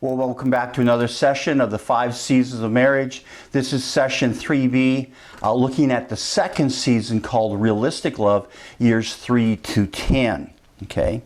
Well, welcome back to another session of the 5 Seasons of Marriage. This is session 3B, looking at the second season called Realistic Love, years 3 to 10. Okay,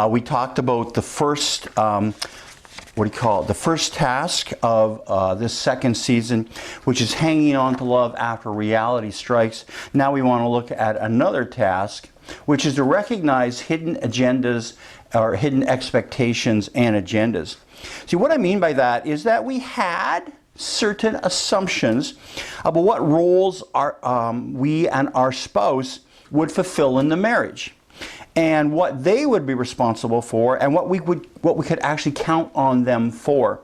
we talked about the first, the first task of this second season, which is hanging on to love after reality strikes. Now we want to look at another task, which is to recognize hidden agendas or hidden expectations and agendas. See, what I mean by that is that we had certain assumptions about what roles we and our spouse would fulfill in the marriage, and what they would be responsible for, and what we could actually count on them for.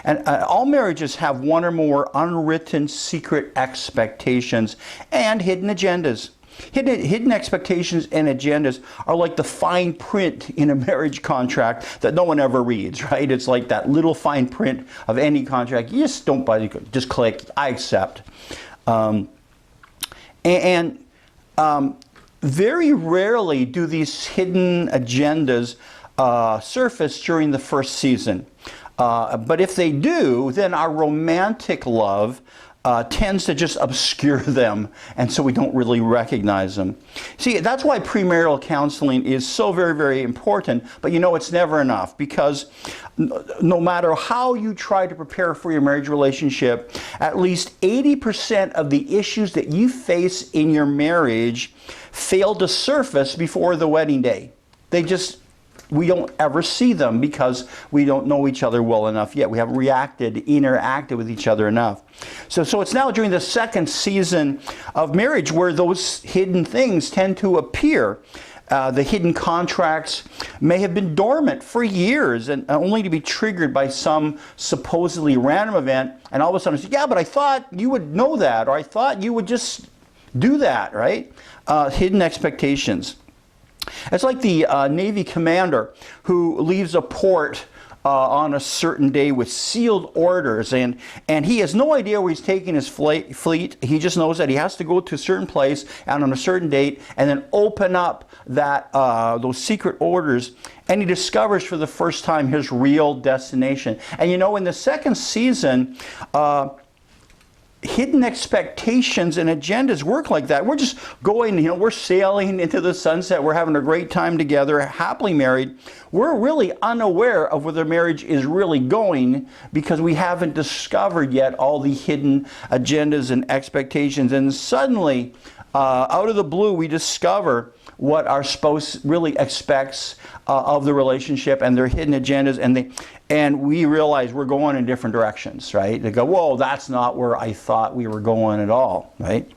And all marriages have one or more unwritten secret expectations and hidden agendas. Hidden expectations and agendas are like the fine print in a marriage contract that no one ever reads, right? It's like that little fine print of any contract. You just don't buy it, just click, I accept. Very rarely do these hidden agendas surface during the first season. But if they do, then our romantic love tends to just obscure them, and so we don't really recognize them. See, that's why premarital counseling is so very, very important, but you know it's never enough, because no matter how you try to prepare for your marriage relationship, at least 80% of the issues that you face in your marriage fail to surface before the wedding day. We don't ever see them because we don't know each other well enough yet. We haven't interacted with each other enough. So it's now during the second season of marriage where those hidden things tend to appear. The hidden contracts may have been dormant for years and only to be triggered by some supposedly random event, and all of a sudden it's, yeah, but I thought you would know that, or I thought you would just do that, right? Hidden expectations. It's like the Navy commander who leaves a port on a certain day with sealed orders, and he has no idea where he's taking his fleet. He just knows that he has to go to a certain place and on a certain date and then open up those secret orders, and he discovers for the first time his real destination. And you know, in the second season, hidden expectations and agendas work like that. We're just going, we're sailing into the sunset. We're having a great time together, happily married. We're really unaware of where the marriage is really going because we haven't discovered yet all the hidden agendas and expectations. And suddenly, out of the blue, we discover what our spouse really expects of the relationship and their hidden agendas, and we realize we're going in different directions, right? They go, whoa, that's not where I thought we were going at all, right?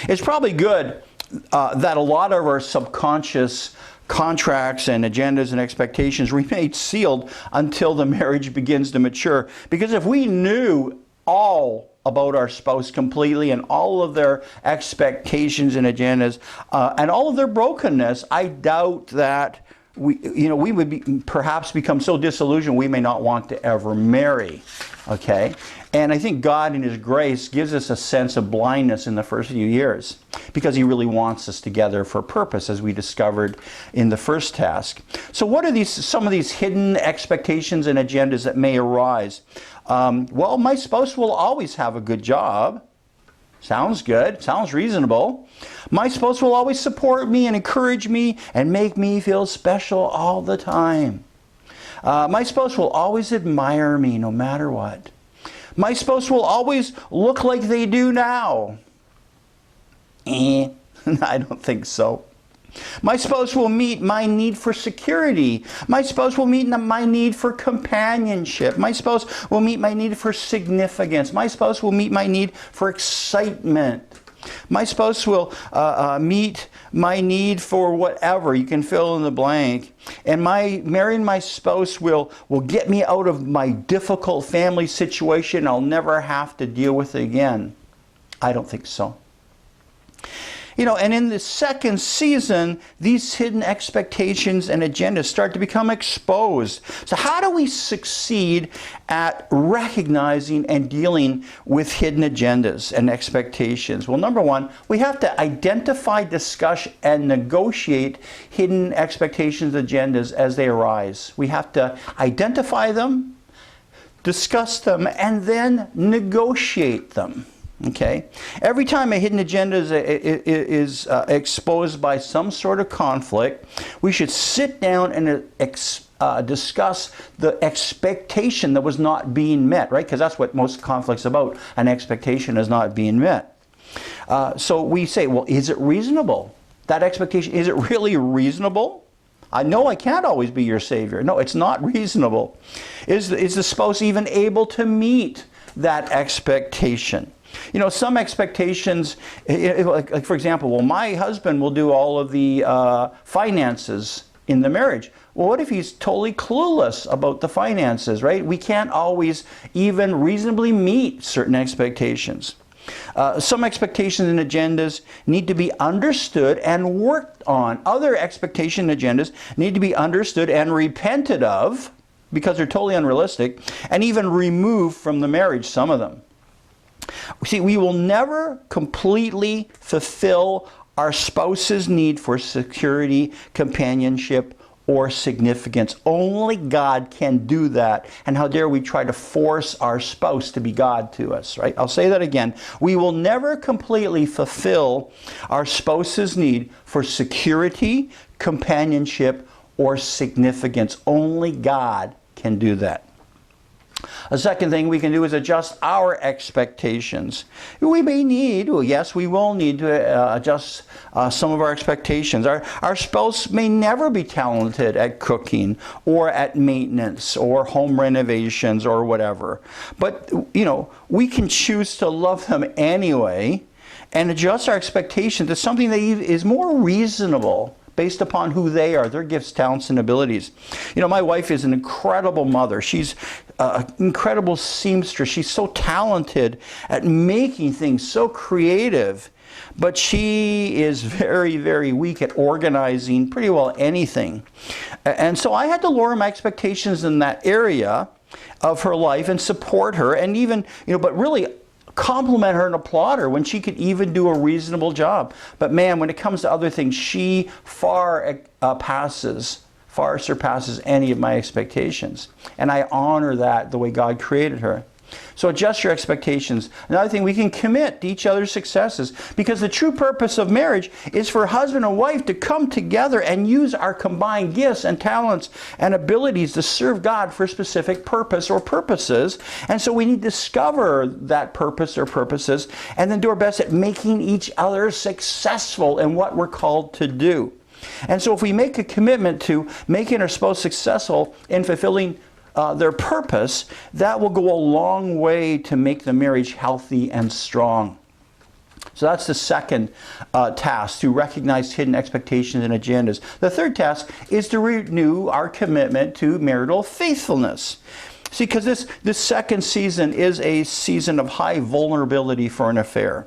It's probably good that a lot of our subconscious contracts and agendas and expectations remain sealed until the marriage begins to mature. Because if we knew all about our spouse completely and all of their expectations and agendas and all of their brokenness, I doubt that we would perhaps become so disillusioned we may not want to ever marry. Okay? And I think God in His grace gives us a sense of blindness in the first few years because He really wants us together for a purpose, as we discovered in the first task. So what are some of these hidden expectations and agendas that may arise? Well, my spouse will always have a good job. Sounds good. Sounds reasonable. My spouse will always support me and encourage me and make me feel special all the time. My spouse will always admire me no matter what. My spouse will always look like they do now. I don't think so. My spouse will meet my need for security. My spouse will meet my need for companionship. My spouse will meet my need for significance. My spouse will meet my need for excitement. My spouse will meet my need for whatever. You can fill in the blank. And marrying my spouse will get me out of my difficult family situation. I'll never have to deal with it again. I don't think so. And in the second season, these hidden expectations and agendas start to become exposed. So how do we succeed at recognizing and dealing with hidden agendas and expectations? Well, number one, we have to identify, discuss, and negotiate hidden expectations, agendas as they arise. We have to identify them, discuss them, and then negotiate them. Okay? Every time a hidden agenda is exposed by some sort of conflict, we should sit down and discuss the expectation that was not being met, right? Because that's what most conflict's about. An expectation is not being met. So we say, well, is it reasonable? That expectation, is it really reasonable? I know I can't always be your Savior. No, it's not reasonable. Is the spouse even able to meet that expectation? You know, some expectations, like for example, well, my husband will do all of the finances in the marriage. Well, what if he's totally clueless about the finances, right? We can't always even reasonably meet certain expectations. Some expectations and agendas need to be understood and worked on. Other expectation agendas need to be understood and repented of because they're totally unrealistic, and even removed from the marriage, some of them. See, we will never completely fulfill our spouse's need for security, companionship, or significance. Only God can do that. And how dare we try to force our spouse to be God to us, right? I'll say that again. We will never completely fulfill our spouse's need for security, companionship, or significance. Only God can do that. A second thing we can do is adjust our expectations. We may need, well, yes, we will need to adjust some of our expectations. Our spouse may never be talented at cooking or at maintenance or home renovations or whatever. But, you know, we can choose to love them anyway and adjust our expectation to something that is more reasonable based upon who they are, their gifts, talents, and abilities. You know, my wife is an incredible mother. She's an incredible seamstress. She's so talented at making things, so creative. But she is very, very weak at organizing pretty well anything. And so I had to lower my expectations in that area of her life and support her, and even, you know, but really compliment her and applaud her when she could even do a reasonable job. But man, when it comes to other things, she far surpasses any of my expectations. And I honor that the way God created her. So adjust your expectations. Another thing, we can commit to each other's successes, because the true purpose of marriage is for husband and wife to come together and use our combined gifts and talents and abilities to serve God for a specific purpose or purposes. And so we need to discover that purpose or purposes and then do our best at making each other successful in what we're called to do. And so if we make a commitment to making our spouse successful in fulfilling their purpose, that will go a long way to make the marriage healthy and strong. So that's the second task, to recognize hidden expectations and agendas. The third task is to renew our commitment to marital faithfulness. See, because this second season is a season of high vulnerability for an affair.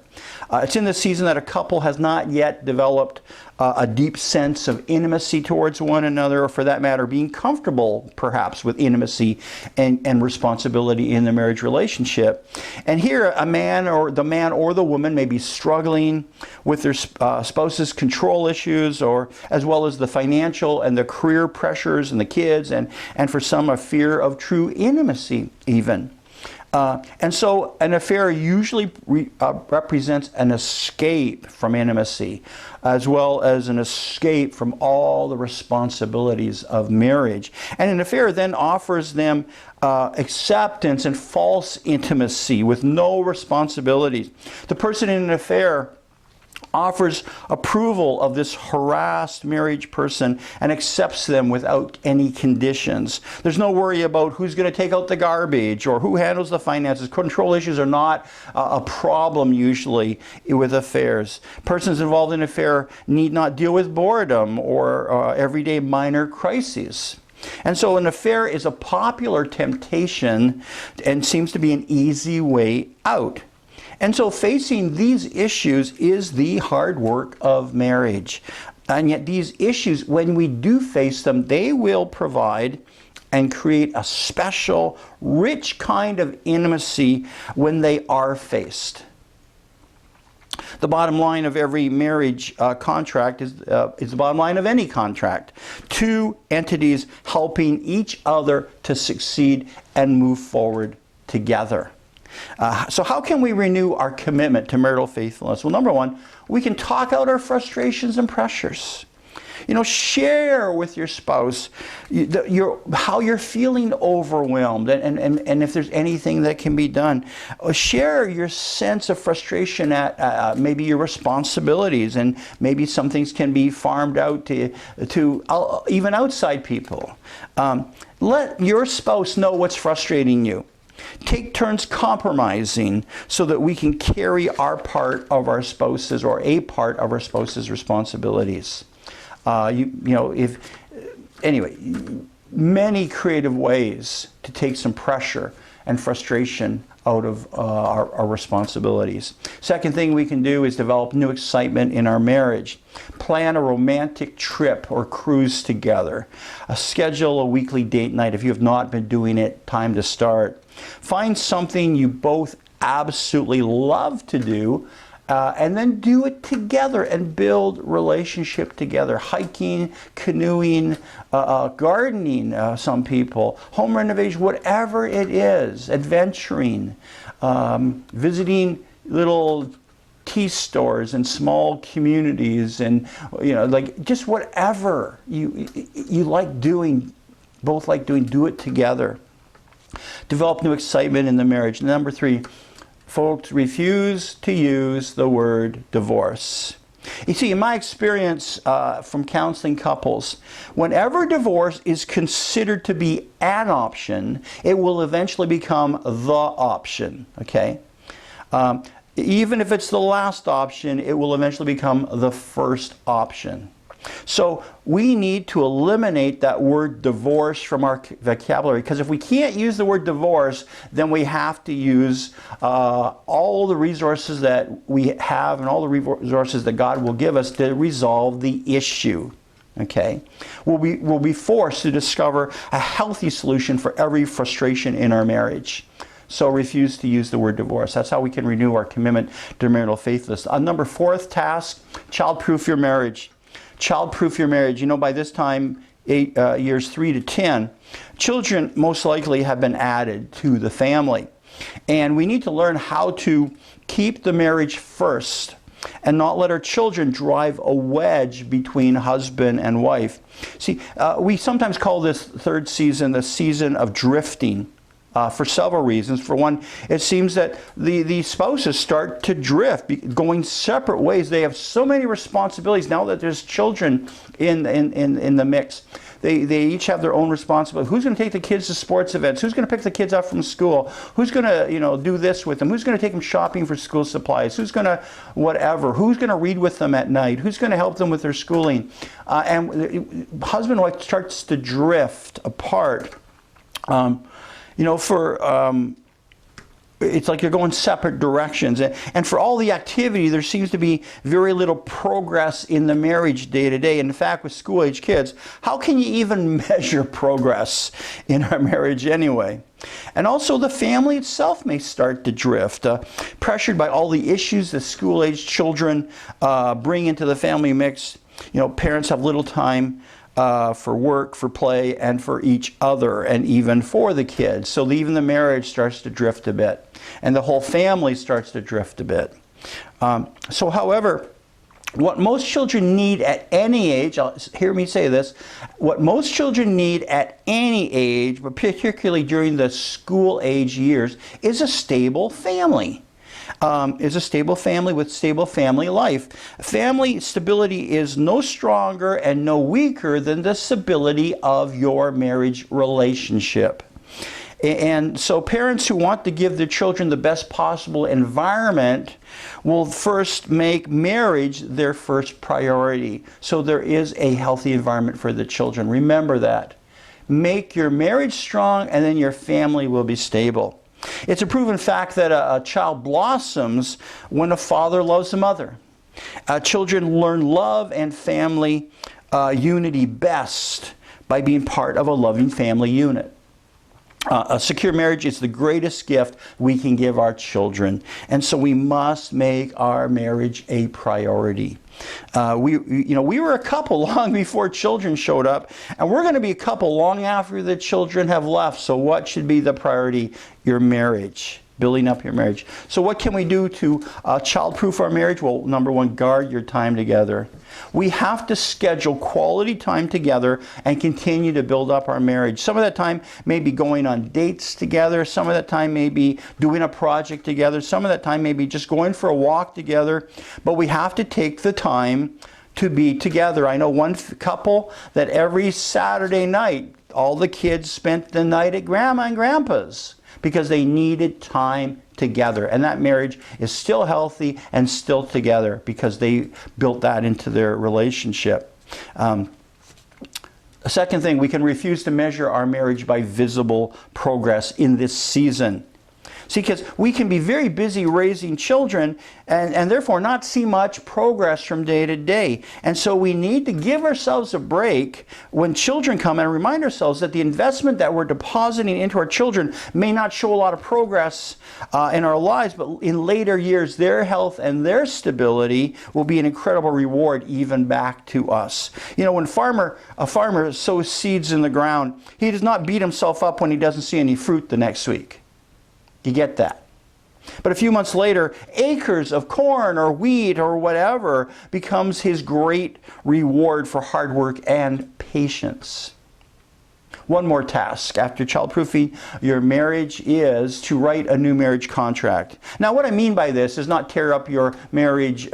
It's in the season that a couple has not yet developed a deep sense of intimacy towards one another, or for that matter, being comfortable perhaps with intimacy and responsibility in the marriage relationship. And here the man or the woman may be struggling with their spouse's control issues, or as well as the financial and the career pressures and the kids, and for some a fear of true intimacy even. And so an affair usually represents an escape from intimacy, as well as an escape from all the responsibilities of marriage. And an affair then offers them acceptance and false intimacy with no responsibilities. The person in an affair offers approval of this harassed marriage person and accepts them without any conditions. There's no worry about who's going to take out the garbage or who handles the finances. Control issues are not a problem usually with affairs. Persons involved in an affair need not deal with boredom or everyday minor crises. And so an affair is a popular temptation and seems to be an easy way out. And so facing these issues is the hard work of marriage. And yet these issues, when we do face them, they will provide and create a special, rich kind of intimacy when they are faced. The bottom line of every marriage contract is the bottom line of any contract. Two entities helping each other to succeed and move forward together. So how can we renew our commitment to marital faithfulness? Well, number one, we can talk out our frustrations and pressures. Share with your spouse how you're feeling overwhelmed and if there's anything that can be done. Share your sense of frustration at maybe your responsibilities, and maybe some things can be farmed out to even outside people. Let your spouse know what's frustrating you. Take turns compromising so that we can carry our part of our spouse's, or a part of our spouse's, responsibilities. Anyway, many creative ways to take some pressure and frustration out of our responsibilities. Second thing we can do is develop new excitement in our marriage. Plan a romantic trip or cruise together. Schedule a weekly date night. If you have not been doing it, time to start. Find something you both absolutely love to do, and then do it together and build relationship together. Hiking, canoeing, gardening, some people, home renovation, whatever it is, adventuring, visiting little tea stores and small communities, and just whatever you like doing, both like doing, do it together. Develop new excitement in the marriage. Number three, folks, refuse to use the word divorce. You see, in my experience from counseling couples, whenever divorce is considered to be an option, it will eventually become the option, okay? Even if it's the last option, it will eventually become the first option. So we need to eliminate that word divorce from our vocabulary, because if we can't use the word divorce, then we have to use all the resources that we have and all the resources that God will give us to resolve the issue. Okay? We'll be forced to discover a healthy solution for every frustration in our marriage. So refuse to use the word divorce. That's how we can renew our commitment to marital faithfulness. Number fourth task, child-proof your marriage. Child-proof your marriage. By this time, years 3 to 10, children most likely have been added to the family. And we need to learn how to keep the marriage first and not let our children drive a wedge between husband and wife. See, we sometimes call this third season the season of drifting. For several reasons. For one, it seems that the spouses start to drift, going separate ways. They have so many responsibilities now that there's children in the mix. They each have their own responsibility. Who's going to take the kids to sports events? Who's going to pick the kids up from school? Who's going to do this with them? Who's going to take them shopping for school supplies? Who's going to whatever? Who's going to read with them at night? Who's going to help them with their schooling? And husband and wife starts to drift apart. It's like you're going separate directions. And for all the activity, there seems to be very little progress in the marriage day to day. In fact, with school-age kids, how can you even measure progress in our marriage anyway? And also the family itself may start to drift, pressured by all the issues that school-age children bring into the family mix. Parents have little time for work, for play, and for each other, and even for the kids. So even the marriage starts to drift a bit, and the whole family starts to drift a bit. However, what most children need at any age, hear me say this, what most children need at any age, but particularly during the school age years, is a stable family. Is a stable family with stable family life. Family stability is no stronger and no weaker than the stability of your marriage relationship. And so parents who want to give their children the best possible environment will first make marriage their first priority. So there is a healthy environment for the children. Remember that. Make your marriage strong, and then your family will be stable. It's a proven fact that a child blossoms when a father loves a mother. Children learn love and family unity best by being part of a loving family unit. A secure marriage is the greatest gift we can give our children. And so we must make our marriage a priority. We were a couple long before children showed up, and we're going to be a couple long after the children have left. So what should be the priority? Your marriage. Building up your marriage. So what can we do to child-proof our marriage? Well, number one, guard your time together. We have to schedule quality time together and continue to build up our marriage. Some of that time may be going on dates together. Some of that time may be doing a project together. Some of that time may be just going for a walk together. But we have to take the time to be together. I know one couple that every Saturday night, all the kids spent the night at Grandma and Grandpa's, because they needed time together. And that marriage is still healthy and still together because they built that into their relationship. A second thing, we can refuse to measure our marriage by visible progress in this season. See, because we can be very busy raising children and therefore not see much progress from day to day. And so we need to give ourselves a break when children come and remind ourselves that the investment that we're depositing into our children may not show a lot of progress in our lives, but in later years, their health and their stability will be an incredible reward even back to us. You know, when a farmer sows seeds in the ground, he does not beat himself up when he doesn't see any fruit the next week. You get that? But a few months later, acres of corn or wheat or whatever becomes his great reward for hard work and patience. One more task after childproofing your marriage is to write a new marriage contract. Now, what I mean by this is not tear up your marriage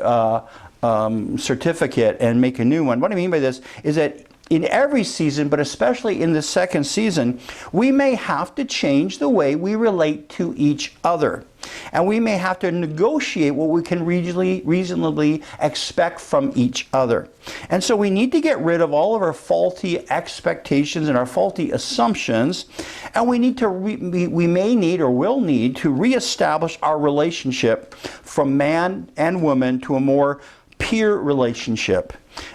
certificate and make a new one. What I mean by this is that in every season, but especially in the second season, we may have to change the way we relate to each other. And we may have to negotiate what we can reasonably expect from each other. And so we need to get rid of all of our faulty expectations and our faulty assumptions. And we need to we may need or will need to reestablish our relationship from man and woman to a more peer relationship,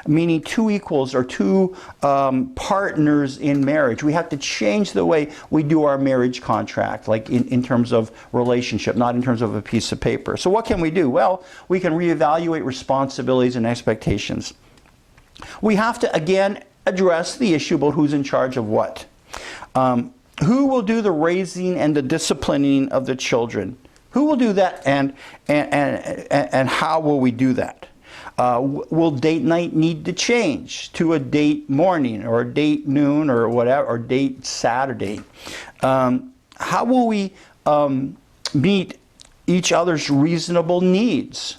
meaning two equals or two partners in marriage. We have to change the way we do our marriage contract, like in terms of relationship, not in terms of a piece of paper. So what can we do? Well, we can reevaluate responsibilities and expectations. We have to, again, address the issue about who's in charge of what. Who will do the raising and the disciplining of the children? Who will do that, and how will we do that? Will date night need to change to a date morning or a date noon or whatever, or date Saturday? How will we meet each other's reasonable needs?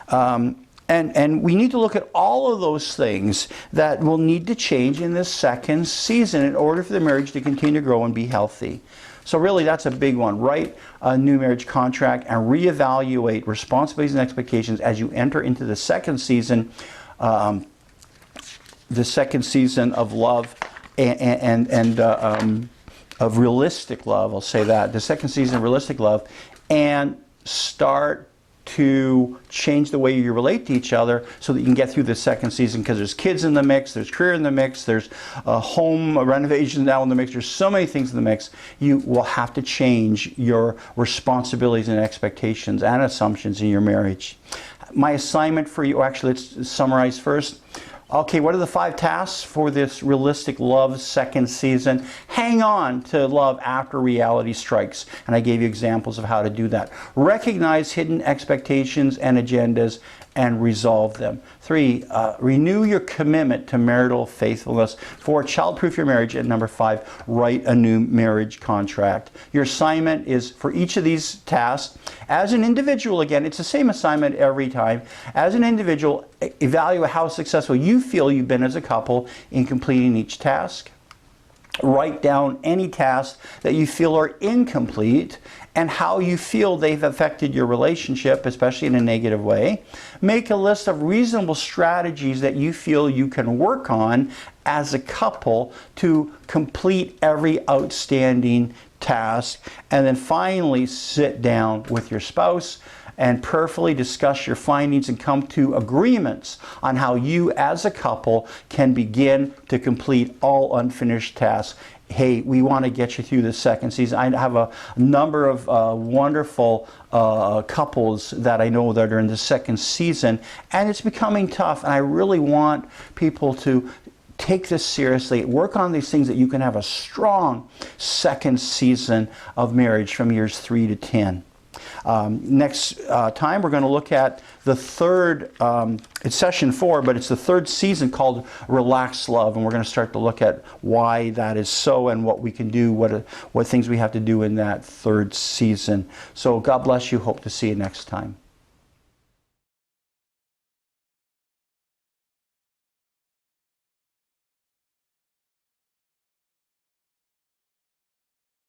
And we need to look at all of those things that will need to change in this second season in order for the marriage to continue to grow and be healthy. So really, that's a big one. Write a new marriage contract and reevaluate responsibilities and expectations as you enter into the second season of love and of realistic love. I'll say that. The second season of realistic love, and start to change the way you relate to each other so that you can get through the second season, because there's kids in the mix, there's career in the mix, there's home renovations now in the mix, there's so many things in the mix. You will have to change your responsibilities and expectations and assumptions in your marriage. My assignment for you, actually let's summarize first. Okay, what are the 5 tasks for this realistic love second season? Hang on to love after reality strikes. And I gave you examples of how to do that. Recognize hidden expectations and agendas and resolve them. 3, renew your commitment to marital faithfulness. 4, childproof your marriage. And number 5, write a new marriage contract. Your assignment is for each of these tasks. As an individual, again, it's the same assignment every time. As an individual, evaluate how successful you feel you've been as a couple in completing each task. Write down any tasks that you feel are incomplete and how you feel they've affected your relationship, especially in a negative way. Make a list of reasonable strategies that you feel you can work on as a couple to complete every outstanding task. And then finally, sit down with your spouse and prayerfully discuss your findings and come to agreements on how you as a couple can begin to complete all unfinished tasks. Hey, we want to get you through the second season. I have a number of wonderful couples that I know that are in the second season, and it's becoming tough, and I really want people to take this seriously. Work on these things that you can have a strong second season of marriage from years 3 to 10. Next time we're going to look at the third, it's session 4, but it's the third season called Relaxed Love, and we're going to start to look at why that is so and what we can do, what things we have to do in that third season. So God bless you. Hope to see you next time.